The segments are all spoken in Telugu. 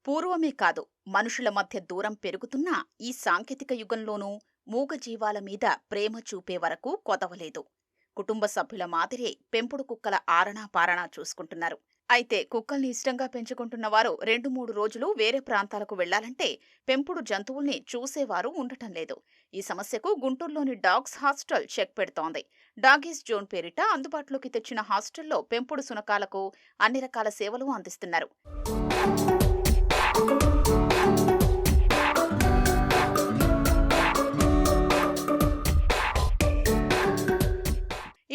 పూర్వమే కాదు, మనుషుల మధ్య దూరం పెరుగుతున్నా ఈ సాంకేతిక యుగంలోనూ మూగజీవాల మీద ప్రేమ చూపే వరకు కొదవలేదు. కుటుంబ సభ్యుల మాదిరే పెంపుడు కుక్కల ఆరణా పారణా చూసుకుంటున్నారు. అయితే కుక్కల్ని ఇష్టంగా పెంచుకుంటున్న వారు 2-3 రోజులు వేరే ప్రాంతాలకు వెళ్లాలంటే పెంపుడు జంతువుల్ని చూసేవారు ఉండటం లేదు. ఈ సమస్యకు గుంటూరులోని డాగ్స్ హాస్టల్ చెక్ పెడుతోంది. డాగీస్ జోన్ పేరిట అందుబాటులోకి తెచ్చిన హాస్టల్లో పెంపుడు సునకాలకు అన్ని రకాల సేవలు అందిస్తున్నారు.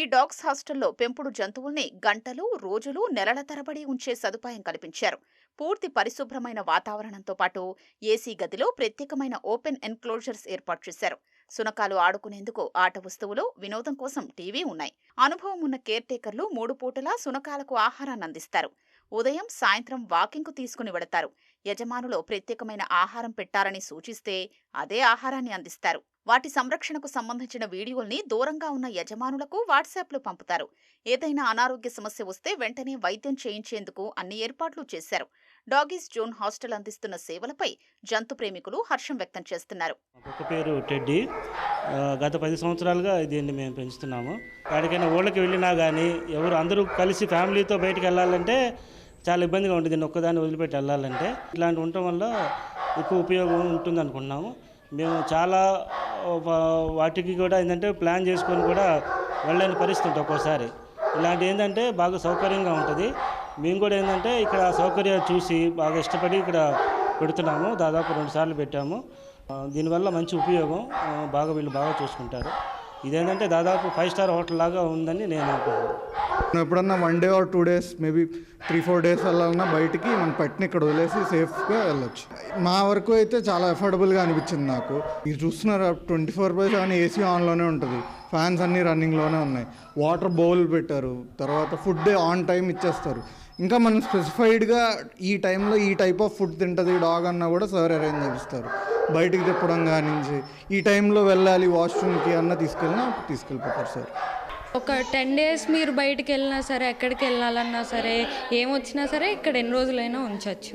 ఈ డాగ్స్ హాస్టల్లో పెంపుడు జంతువుల్ని గంటలు, రోజులు, నెలల తరబడి ఉంచే సదుపాయం కల్పించారు. పూర్తి పరిశుభ్రమైన వాతావరణంతో పాటు ఏసీ గదిలో ప్రత్యేకమైన ఓపెన్ ఎన్క్లోజర్స్ ఏర్పాటు చేశారు. సునకాలు ఆడుకునేందుకు ఆట వస్తువులు, వినోదం కోసం టీవీ ఉన్నాయి. అనుభవం ఉన్న కేర్ టేకర్లు 3 పూటలా సునకాలకు ఆహారాన్ని అందిస్తారు. ఉదయం, సాయంత్రం వాకింగ్కు తీసుకుని వెడతారు. యజమానులు ప్రత్యేకమైన ఆహారం పెట్టారని సూచిస్తే అదే ఆహారాన్ని అందిస్తారు. వాటి సంరక్షణకు సంబంధించిన వీడియోల్ని దూరంగా ఉన్న యజమానులకు వాట్సాప్లో పంపుతారు. ఏదైనా అనారోగ్య సమస్య వస్తే వెంటనే వైద్యం చేయించేందుకు అన్ని ఏర్పాట్లు చేశారు. డాగీస్ జోన్ హాస్టల్ అందిస్తున్న సేవలపై జంతు ప్రేమికులు హర్షం వ్యక్తం చేస్తున్నారు. కుక్క పేరు టెడ్డీ. గత 10 సంవత్సరాలుగా దీన్ని మేము పెంచుతున్నాము. ఎక్కడికైనా ఊళ్ళకి వెళ్ళినా కానీ అందరూ కలిసి ఫ్యామిలీతో బయటికి వెళ్ళాలంటే చాలా ఇబ్బందిగా ఉంటుంది. దీన్ని ఒక్కదాన్ని వదిలిపెట్టి వెళ్ళాలంటే ఇట్లాంటి ఉండటం వల్ల ఎక్కువ ఉపయోగం ఉంటుంది అనుకుంటున్నాము. మేము చాలా వాటికి కూడా ఏంటంటే ప్లాన్ చేసుకొని కూడా వెళ్ళని పరిస్థితి ఒక్కోసారి. ఇలాంటి ఏంటంటే బాగా సౌకర్యంగా ఉంటుంది. మేము కూడా ఏంటంటే ఇక్కడ సౌకర్యాలు చూసి బాగా ఇష్టపడి ఇక్కడ పెడుతున్నాము. దాదాపు 2 సార్లు పెట్టాము. దీనివల్ల మంచి ఉపయోగం. వీళ్ళు బాగా చూసుకుంటారు. ఇదేంటంటే దాదాపు 5 స్టార్ హోటల్ లాగా ఉందని నేను అనుకుంటున్నాను. ఎప్పుడన్నా 1 day or 2 days maybe 3-4 days వెళ్ళాలన్నా బయటికి మన పెట్ని ఇక్కడ వదిలేసి సేఫ్గా వెళ్ళొచ్చు. మా వరకు అయితే చాలా అఫోర్డబుల్గా అనిపించింది నాకు. ఇది చూస్తున్నారు 24/7 ఏసీ ఆన్లోనే ఉంటుంది. ఫ్యాన్స్ అన్నీ రన్నింగ్లోనే ఉన్నాయి. వాటర్ బౌల్ పెట్టారు. తర్వాత ఫుడ్ ఆన్ టైం ఇచ్చేస్తారు. ఇంకా మనం స్పెసిఫైడ్గా ఈ టైంలో ఈ టైప్ ఆఫ్ ఫుడ్ తింటుంది డాగ్ అన్నా కూడా సార్ అరేంజ్ చేస్తారు. బయటికి తిప్పడం కానించి ఈ టైంలో వెళ్ళాలి వాష్రూమ్కి అన్న తీసుకెళ్ళిపోతారు సార్. ఒక 10 డేస్ మీరు బయటికి వెళ్ళినా సరే, ఎక్కడికి వెళ్ళాలన్నా సరే, ఏమొచ్చినా సరే ఇక్కడ ఎన్ని రోజులైనా ఉంచవచ్చు.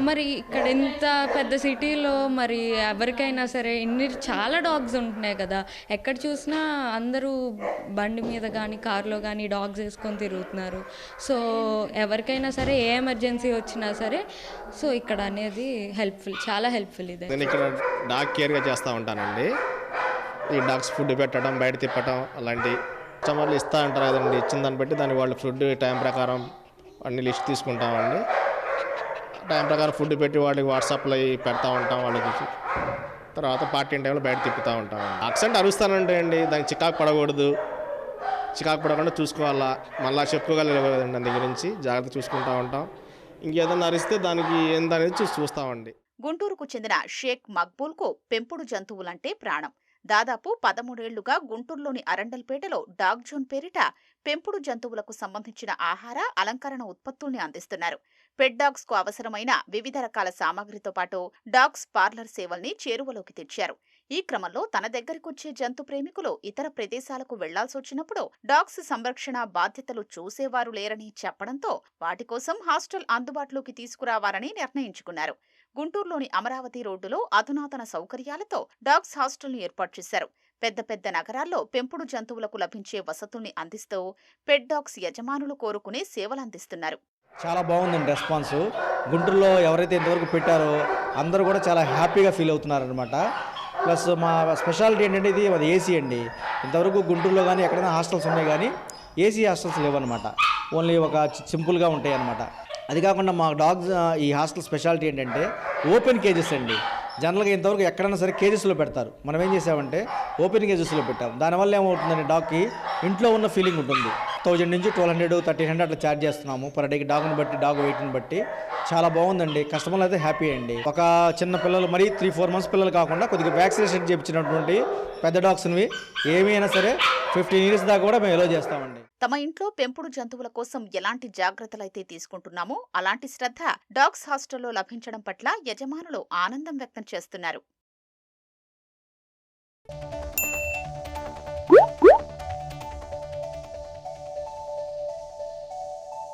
మరి ఇక్కడ ఇంత పెద్ద సిటీలో మరి ఎవరికైనా సరే చాలా డాగ్స్ ఉంటున్నాయి కదా. ఎక్కడ చూసినా అందరూ బండి మీద కానీ కార్లో కానీ డాగ్స్ వేసుకొని తిరుగుతున్నారు. సో ఎవరికైనా సరే ఏ ఎమర్జెన్సీ వచ్చినా సరే సో ఇక్కడ అనేది హెల్ప్ఫుల్, చాలా హెల్ప్ఫుల్. ఇది నేను ఇక్కడ డాగ్ కేర్గా చేస్తూ ఉంటానండి. ఈ డాగ్స్ ఫుడ్ పెట్టడం, బయట తిప్పడం అలాంటి కస్టమర్లు ఇస్తూ ఉంటారు కదండి. ఇచ్చిన దాన్ని బట్టి దానికి వాళ్ళు ఫుడ్ టైం ప్రకారం అన్ని లిస్ట్ తీసుకుంటామండి. టైం ప్రకారం ఫుడ్ పెట్టి వాళ్ళకి వాట్సాప్లో పెడతా ఉంటాం. వాళ్ళకి తర్వాత పార్టీ టైంలో బయట తిప్పుతూ ఉంటాం. యాక్సిడెంట్ అరుస్తానంటే అండి దానికి చికాకు పడకుండా చూసుకోవాలా. మళ్ళీ చెప్పుకోగలదండి దాని గురించి జాగ్రత్త చూసుకుంటూ ఉంటాం. ఇంకేదన్నా అరిస్తే దానికి ఏందనేది చూస్తామండి. గుంటూరుకు చెందిన షేక్ మక్బూల్కు పెంపుడు జంతువులంటే ప్రాణం. దాదాపు 13 ఏళ్లుగా గుంటూరులోని అరండల్పేటలో డాగ్ జోన్ పేరిట పెంపుడు జంతువులకు సంబంధించిన ఆహార, అలంకరణ ఉత్పత్తుల్ని అందిస్తున్నారు. పెట్ డాగ్స్ కు అవసరమైన వివిధ రకాల సామాగ్రితో పాటు డాగ్స్ పార్లర్ సేవల్ని చేరువలోకి తెచ్చారు. ఈ క్రమంలో తన దగ్గరికొచ్చే జంతు ప్రేమికులు ఇతర ప్రదేశాలకు వెళ్లాల్సొచ్చినప్పుడు డాగ్స్ సంరక్షణ బాధ్యతలు చూసేవారు లేరని చెప్పడంతో వాటి కోసం హాస్టల్ అందుబాటులోకి తీసుకురావాలని నిర్ణయించుకున్నారు. గుంటూరులోని అమరావతి రోడ్డులో అధునాతన సౌకర్యాలతో డాగ్స్ హాస్టల్ను ఏర్పాటు చేశారు. పెద్ద నగరాల్లో పెంపుడు జంతువులకు లభించే వసతుల్ని అందిస్తూ పెట్ డాగ్స్ యజమానులు కోరుకునే సేవలందిస్తున్నారు. చాలా బాగుందండి రెస్పాన్స్. గుంటూరులో ఎవరైతే ఇంతవరకు పెట్టారో అందరూ కూడా చాలా హ్యాపీగా ఫీల్ అవుతున్నారనమాట. ప్లస్ మా స్పెషాలిటీ ఏంటంటే ఇది ఏసీ అండి. ఇంతవరకు గుంటూరులో కానీ ఎక్కడైనా హాస్టల్స్ ఉన్నాయి కానీ ఏసీ హాస్టల్స్ లేవన్నమాట. ఓన్లీ ఒక సింపుల్గా ఉంటాయి అన్నమాట. అది కాకుండా మా డాగ్స్ ఈ హాస్టల్ స్పెషాలిటీ ఏంటంటే ఓపెన్ కేజెస్ అండి. జనరల్గా ఇంతవరకు ఎక్కడైనా సరే కేజెస్లో పెడతారు. మనం ఏం చేసామంటే ఓపెన్ కేజెస్లో పెట్టాం. దానివల్ల ఏమవుతుందంటే డాగ్కి ఇంట్లో ఉన్న ఫీలింగ్ ఉంటుంది. 1000 నుంచి 1200, 1300 అట్లా ఛార్జ్ చేస్తున్నాము పర్ డేకి. డాగ్ని బట్టి, డాగ్ వెయిట్ని బట్టి చాలా బాగుందండి. కస్టమర్లు అయితే హ్యాపీ అండి. ఒక చిన్న పిల్లలు మరీ 3-4 మంత్స్ పిల్లలు కాకుండా కొద్దిగా వ్యాక్సినేషన్ చేయించినటువంటి పెద్ద డాగ్స్ని ఏమీ అయినా సరే 15 ఇయర్స్ దాకా కూడా మేము ఎలో చేస్తామండి. తమ ఇంట్లో పెంపుడు జంతువుల కోసం ఎలాంటి జాగ్రత్తలైతే తీసుకుంటున్నామో అలాంటి శ్రద్ధ డాగ్స్ హాస్టల్లో లభించడం పట్ల యజమానులు ఆనందం వ్యక్తం చేస్తున్నారు.